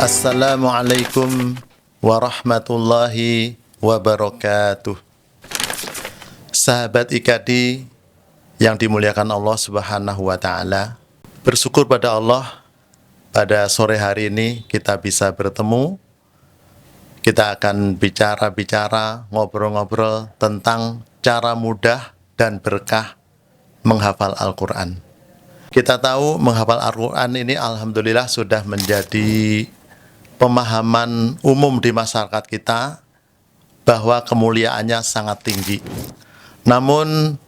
Assalamualaikum warahmatullahi wabarakatuh. Sahabat IKADI yang dimuliakan Allah Subhanahu wa Ta'ala, bersyukur pada Allah pada sore hari ini kita bisa bertemu. Kita akan bicara-bicara, ngobrol-ngobrol tentang cara mudah dan berkah menghafal Al-Quran. Kita tahu menghafal Al-Quran ini alhamdulillah sudah menjadi pemahaman umum di masyarakat kita bahwa kemuliaannya sangat tinggi. Namun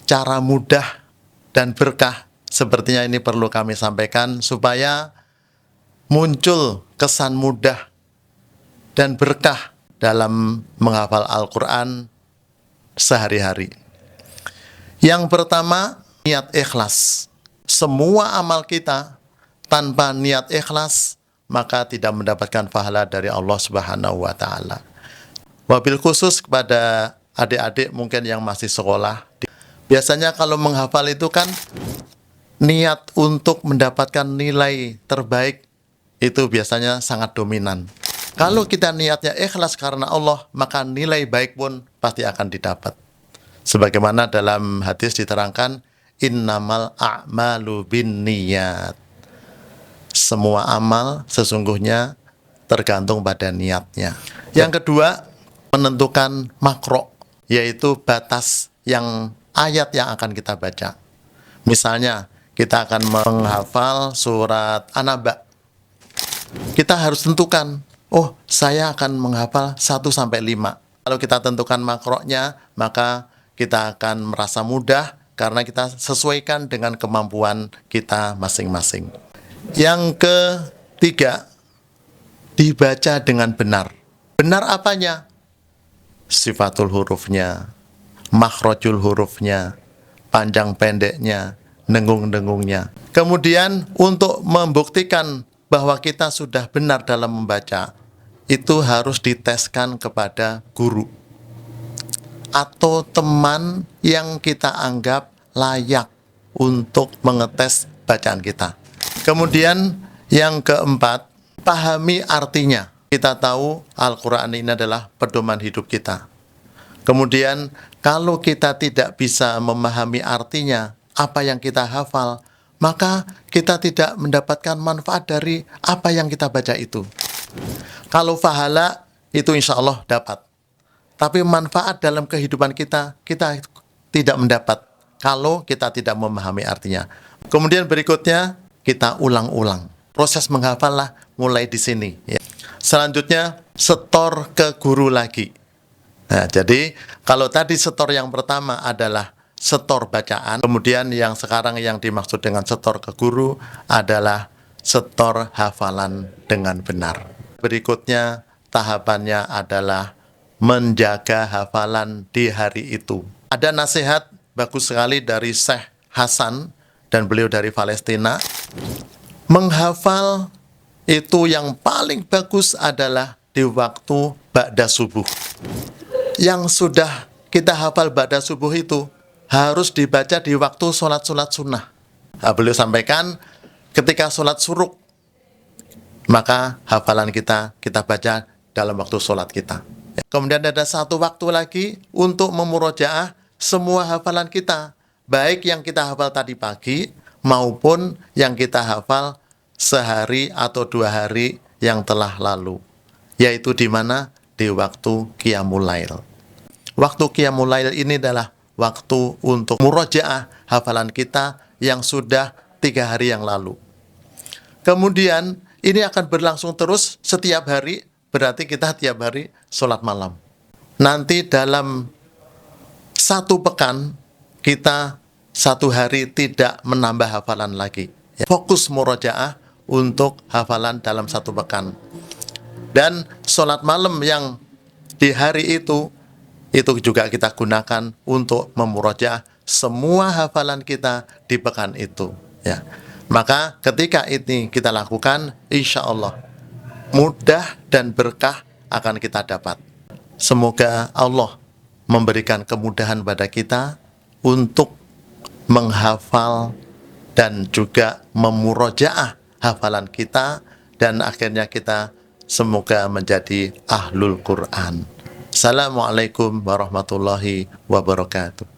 cara mudah dan berkah sepertinya ini perlu kami sampaikan supaya muncul kesan mudah dan berkah dalam menghafal Al-Quran sehari-hari. Yang pertama, niat ikhlas. Semua amal kita tanpa niat ikhlas maka tidak mendapatkan pahala dari Allah Subhanahu wa Ta'ala. Wabil khusus kepada adik-adik mungkin yang masih sekolah. Biasanya kalau menghafal itu kan niat untuk mendapatkan nilai terbaik itu biasanya sangat dominan. Kalau kita niatnya ikhlas karena Allah, maka nilai baik pun pasti akan didapat. Sebagaimana dalam hadis diterangkan, innamal a'malu binniyat. Semua amal sesungguhnya tergantung pada niatnya. Yang kedua, menentukan makro, yaitu batas ayat yang akan kita baca. Misalnya, kita akan menghafal surat An-Naba. Kita harus tentukan, saya akan menghafal 1-5. Kalau kita tentukan makronya, maka kita akan merasa mudah karena kita sesuaikan dengan kemampuan kita masing-masing. Yang ketiga, dibaca dengan benar. Benar apanya? Sifatul hurufnya, makhrajul hurufnya, panjang pendeknya, dengung-dengungnya. Kemudian untuk membuktikan bahwa kita sudah benar dalam membaca, itu harus diteskan kepada guru atau teman yang kita anggap layak untuk mengetes bacaan kita. Kemudian yang keempat, pahami artinya. Kita tahu Al-Quran ini adalah pedoman hidup kita. Kemudian kalau kita tidak bisa memahami artinya, apa yang kita hafal, maka kita tidak mendapatkan manfaat dari apa yang kita baca itu. Kalau pahala, itu insya Allah dapat. Tapi manfaat dalam kehidupan kita tidak mendapat kalau kita tidak memahami artinya. Kemudian berikutnya, kita ulang-ulang. Proses menghafallah mulai di sini. Ya. Selanjutnya, setor ke guru lagi. Nah, jadi kalau tadi setor yang pertama adalah setor bacaan, kemudian yang sekarang yang dimaksud dengan setor ke guru adalah setor hafalan dengan benar. Berikutnya, tahapannya adalah menjaga hafalan di hari itu. Ada nasihat bagus sekali dari Syekh Hasan, dan beliau dari Palestina. Menghafal itu yang paling bagus adalah di waktu ba'da subuh. Yang sudah kita hafal ba'da subuh itu harus dibaca di waktu sholat-sholat sunnah. Nah, beliau sampaikan ketika sholat syuruk, maka hafalan kita baca dalam waktu sholat kita. Kemudian ada satu waktu lagi untuk memurojaah semua hafalan kita, baik yang kita hafal tadi pagi maupun yang kita hafal sehari atau 2 hari yang telah lalu, yaitu di mana? Di waktu Qiyamul Lail. Waktu Qiyamul Lail ini adalah waktu untuk murojaah hafalan kita yang sudah 3 hari yang lalu. Kemudian ini akan berlangsung terus setiap hari, berarti kita tiap hari sholat malam. Nanti dalam 1 pekan kita 1 hari tidak menambah hafalan lagi. Fokus murojaah untuk hafalan dalam 1 pekan. Dan sholat malam yang di hari itu juga kita gunakan untuk memurojaah semua hafalan kita di pekan itu. Ya. Maka ketika ini kita lakukan, insya Allah mudah dan berkah akan kita dapat. Semoga Allah memberikan kemudahan pada kita untuk menghafal dan juga memurojaah hafalan kita dan akhirnya kita semoga menjadi ahlul Quran. Assalamualaikum warahmatullahi wabarakatuh.